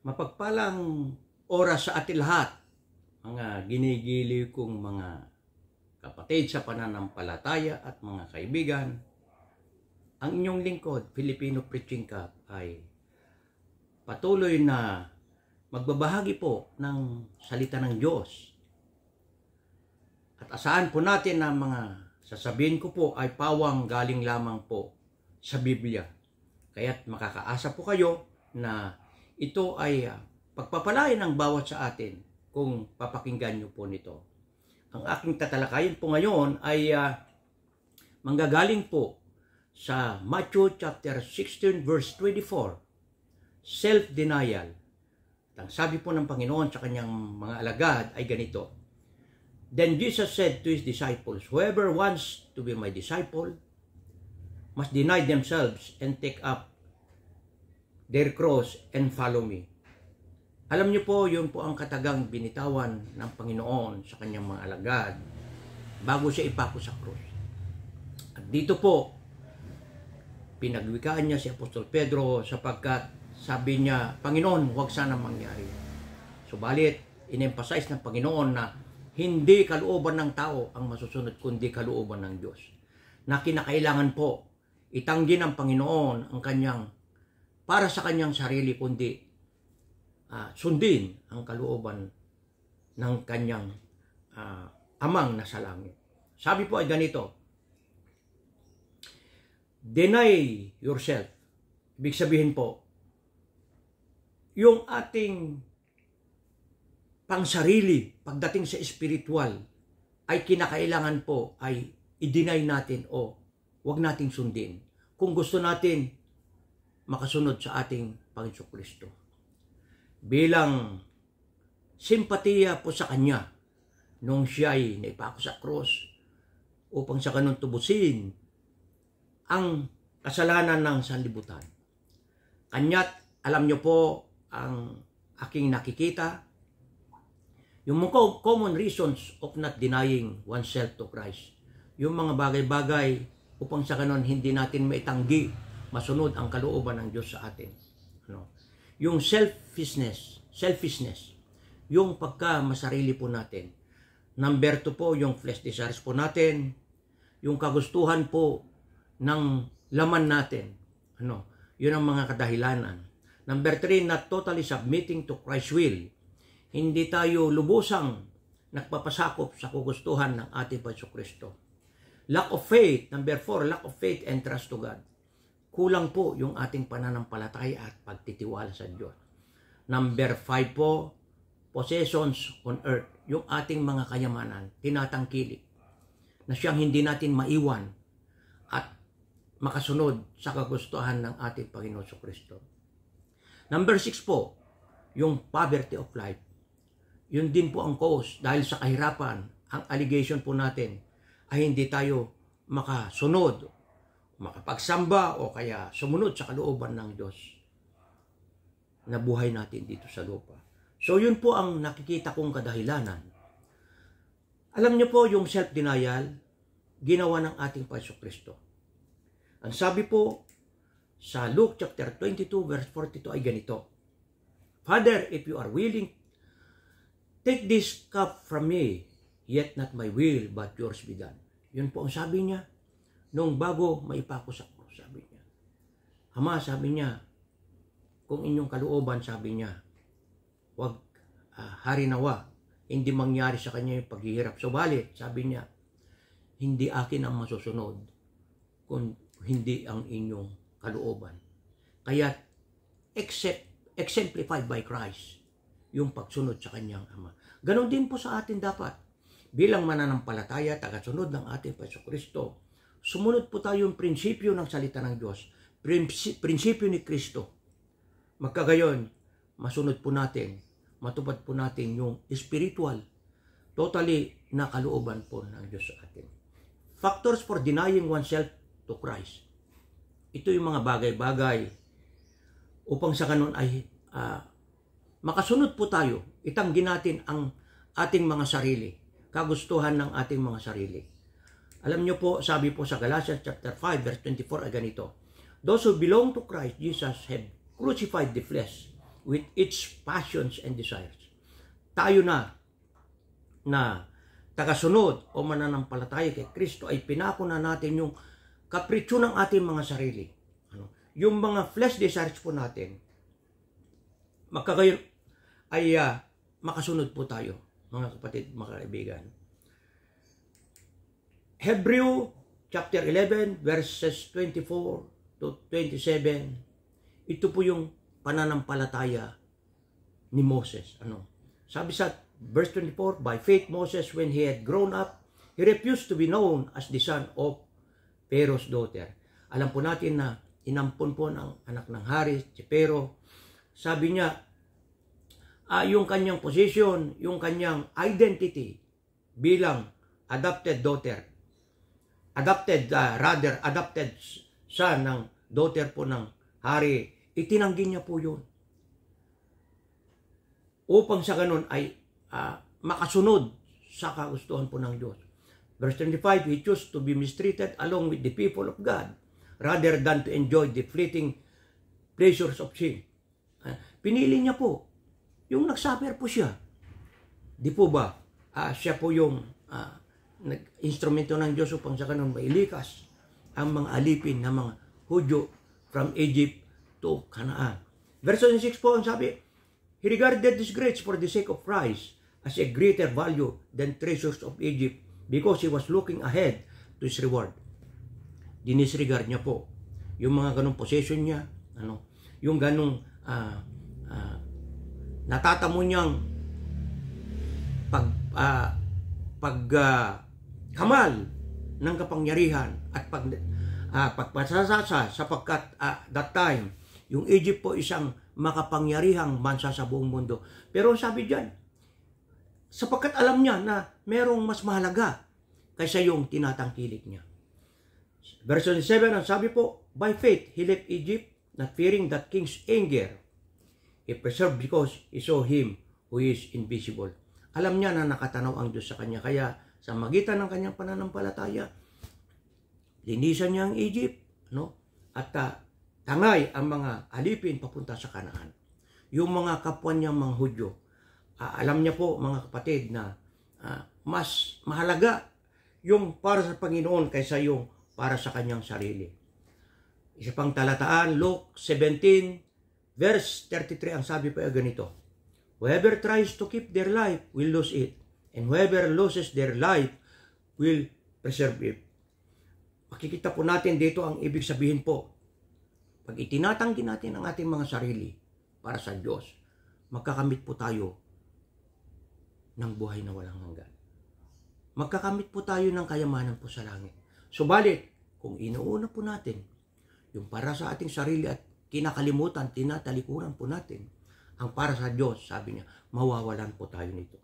Mapagpalang oras sa atin lahat, mga ginigiliw kong mga kapatid sa pananampalataya at mga kaibigan. Ang inyong lingkod, Filipino Preaching Cup, ay patuloy na magbabahagi po ng salita ng Diyos. At asahan po natin na mga sasabihin ko po ay pawang galing lamang po sa Biblia. Kaya't makakaasa po kayo na ito ay pagpapalain ng bawat sa atin kung papakinggan nyo po nito. Ang aking tatalakayin po ngayon ay manggagaling po sa Matthew chapter 16 verse 24. Self-denial. Ang sabi po ng Panginoon sa kanyang mga alagad ay ganito. Then Jesus said to his disciples, whoever wants to be my disciple must deny themselves and take up their cross and follow me. Alam niyo po, yun po ang katagang binitawan ng Panginoon sa kanyang mga alagad bago siya ipako sa krus. At dito po, pinagwikaan niya si Apostol Pedro sapagkat sabi niya, Panginoon, huwag sana mangyari. Subalit, in-emphasize ng Panginoon na hindi kalooban ng tao ang masusunod, kundi kalooban ng Diyos. Na kinakailangan po, itanggi ng Panginoon ang kanyang para sa kanyang sarili, kundi sundin ang kalooban ng kanyang amang nasa langit. Sabi po ay ganito, deny yourself. Ibig sabihin po, yung ating pangsarili pagdating sa spiritual ay kinakailangan po ay i-deny natin o wag nating sundin. Kung gusto natin makasunod sa ating Panginoon Kristo. Bilang simpatiya po sa Kanya nung siya ay naipako sa krus upang sa kanun tubusin ang kasalanan ng sanlibutan. Kanya't alam niyo po ang aking nakikita, yung mga common reasons of not denying oneself to Christ. Yung mga bagay-bagay upang sa kanun hindi natin maitanggi masunod ang kalooban ng Diyos sa atin. Yung selfishness, yung pagka-masarili po natin. Number 2 po, yung flesh desires po natin, yung kagustuhan po ng laman natin. Yun ang mga kadahilanan. Number 3, not totally submitting to Christ's will. Hindi tayo lubusang nagpapasakop sa kagustuhan ng ating Panginoon Kristo. Lack of faith. Number 4, lack of faith and trust to God. Kulang po yung ating pananampalataya at pagtitiwala sa Diyos. Number 5 po, possessions on earth. Yung ating mga kayamanan, tinatangkilik na siyang hindi natin maiwan at makasunod sa kagustuhan ng ating Panginoon sa Kristo. Number 6 po, yung poverty of life. Yun din po ang cause dahil sa kahirapan, ang allegation po natin ay hindi tayo makasunod, makapagsamba o kaya sumunod sa kalooban ng Diyos na buhay natin dito sa lupa. So yun po ang nakikita kong kadahilanan. Alam niyo po yung self-denial, ginawa ng ating Panginoon Kristo. Ang sabi po sa Luke chapter 22 verse 42 ay ganito, Father, if you are willing, take this cup from me, yet not my will, but yours be done. Yun po ang sabi niya. Nung bago maipako sa krus, sabi niya. Ama, sabi niya, kung inyong kalooban, sabi niya, wag hari nawa, hindi mangyari sa kanya yung paghihirap. Subalit, sabi niya, hindi akin ang masusunod kung hindi ang inyong kalooban. Kaya, exemplified by Christ, yung pagsunod sa kanyang Ama. Ganon din po sa atin dapat. Bilang mananampalataya, tagasunod ng ating Panginoon Kristo, sumunod po tayo yung prinsipyo ng salita ng Diyos. Prinsipyo ni Kristo. Magkagayon, masunod po natin, matupad po natin yung spiritual, totally na kalooban po ng Diyos sa atin. Factors for denying oneself to Christ. Ito yung mga bagay-bagay upang sa kanon ay makasunod po tayo. Itanggi natin ang ating mga sarili, kagustuhan ng ating mga sarili. Alam niyo po, sabi po sa Galatians chapter 5 verse 24 ay ganito, those who belong to Christ Jesus have crucified the flesh with its passions and desires. Tayo na tagasunod o mananampalataya kay Kristo ay pinako na natin yung kapritsyo ng ating mga sarili. Yung mga flesh desires po natin, magkagayon ay makasunod po tayo, mga kapatid, mga kaibigan. Hebrew chapter 11 verses 24 to 27, ito po yung pananampalataya ni Moses. Sabi sa verse 24, by faith Moses, when he had grown up, he refused to be known as the son of Pharaoh's daughter. Alam po natin na inampon po ng anak ng hari, si Pharaoh. Sabi niya, yung kanyang position, yung kanyang identity bilang adopted son ng daughter po ng hari, itinanggi niya po yun. Upang sa ganun ay makasunod sa kagustuhan po ng Diyos. Verse 25, he chose to be mistreated along with the people of God rather than to enjoy the fleeting pleasures of sin. Pinili niya po. Yung nagsuffer po siya. Di po ba? Siya po yung instrumento ng Diyos upang sa ganun mailikas ang mga alipin na mga Hudyo from Egypt to Canaan. Verse 26 po ang sabi, he regarded disgrace for the sake of Christ as a greater value than treasures of Egypt because he was looking ahead to his reward. Dinisregard niya po yung mga ganong possession niya, yung ganong natatamo niyang kamal ng kapangyarihan at pagpasasasa sapagkat that time, yung Egypt po isang makapangyarihang bansa sa buong mundo. Pero sabi diyan, sapagkat alam niya na merong mas mahalaga kaysa yung tinatangkilik niya. Verse 7, ang sabi po, by faith, he left Egypt, not fearing that king's anger. He preserved because he saw him who is invisible. Alam niya na nakatanaw ang Diyos sa kanya. Kaya sa magitan ng kanyang pananampalataya, linisan niya ang Egypt, at tangay ang mga alipin papunta sa Canaan. Yung mga kapwa niyang mga Hudyo, alam niya po mga kapatid na mas mahalaga yung para sa Panginoon kaysa yung para sa kanyang sarili. Isa pang talataan, Luke 17 verse 33, ang sabi pa ganito, whoever tries to keep their life will lose it, and whoever loses their life will preserve it. Makikita po natin dito ang ibig sabihin po. Pag itinatanggi natin ang ating mga sarili para sa Diyos, magkakamit po tayo ng buhay na walang hanggan. Magkakamit po tayo ng kayamanan po sa langit. Subalit, kung inuuna po natin yung para sa ating sarili at kinakalimutan, tinatalikuran po natin ang para sa Diyos, sabi niya, mawawalan po tayo nito.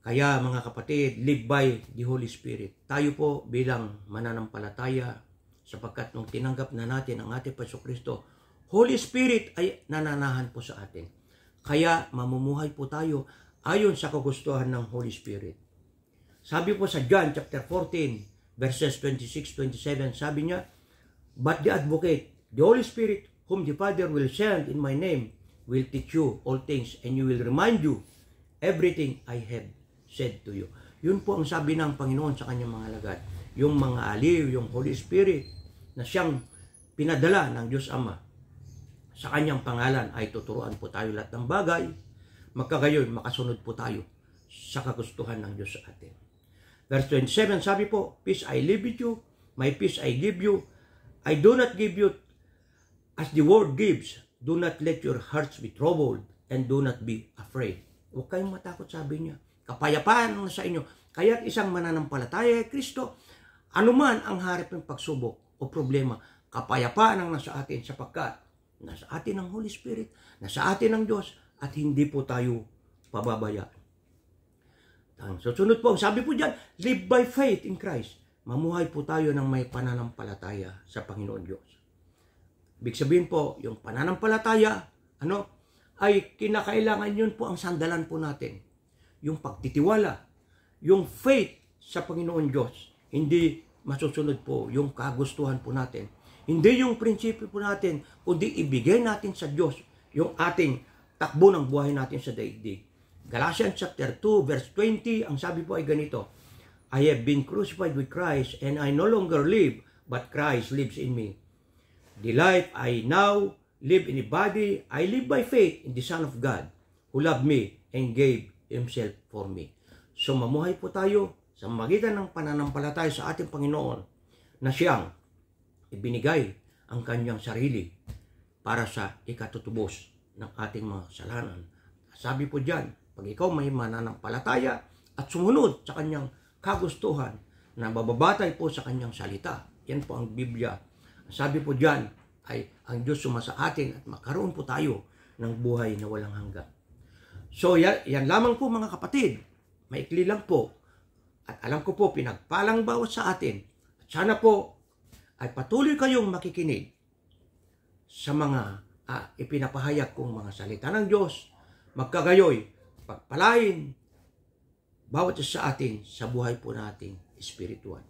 Kaya mga kapatid, live by the Holy Spirit. Tayo po bilang mananampalataya, sapagkat nung tinanggap na natin ang ating Panginoon, Holy Spirit ay nananahan po sa atin. Kaya mamumuhay po tayo ayon sa kagustuhan ng Holy Spirit. Sabi po sa John chapter 14 verses 26-27, sabi niya, but the advocate, the Holy Spirit, whom the Father will send in my name, will teach you all things, and you will remind you everything I have said to you. Yun po ang sabi ng Panginoon sa kanyang mga alagad. Yung mga aliw, yung Holy Spirit, na siyang pinadala ng Diyos Ama, sa kanyang pangalan ay tuturuan po tayo lahat ng bagay, magkagayon makasunod po tayo sa kagustuhan ng Diyos sa atin. Verse 27, sabi po, peace I leave with you, my peace I give you, I do not give you as the world gives. Do not let your hearts be troubled, and do not be afraid. Huwag kayong matakot, sabi niya. Kapayapaan sa inyo. Kaya't isang mananampalataya kay Kristo, anuman ang harap ng pagsubok o problema, kapayapaan ang nasa atin sapagkat nasa atin ang Holy Spirit, nasa atin ang Diyos, at hindi po tayo pababayaan. Susunod po, sabi po dyan, live by faith in Christ. Mamuhay po tayo ng may pananampalataya sa Panginoon Diyos. Ibig sabihin po, yung pananampalataya, ay kinakailangan yun po ang sandalan po natin. Yung pagtitiwala, yung faith sa Panginoon Diyos. Hindi masusunod po yung kagustuhan po natin. Hindi yung prinsipyo po natin, kundi ibigay natin sa Diyos yung ating takbo ng buhay natin sa daigdig. Galatians chapter 2, verse 20, ang sabi po ay ganito, I have been crucified with Christ, and I no longer live, but Christ lives in me. The life I now live in the body, I live by faith in the Son of God, who loved me and gave Himself for me. So mamuhay po tayo sa magitan ng pananampalataya sa ating Panginoon na Siyang ibinigay ang Kanyang sarili para sa ikatutubos ng ating mga kasalanan. Sabi po diyan, pag ikaw may mananampalataya at sumunod sa Kanyang kagustuhan na mababatay po sa Kanyang salita, yan po ang Biblia. Sabi po diyan ay ang Diyos sumasa atin at makaroon po tayo ng buhay na walang hanggan. So yan lamang po mga kapatid, maikli lang po. At alam ko po, pinagpalang bawat sa atin. At sana po ay patuloy kayong makikinig sa mga ipinapahayag kong mga salita ng Diyos. Magkagayoy, pagpalain bawat isa sa atin sa buhay po nating espiritual.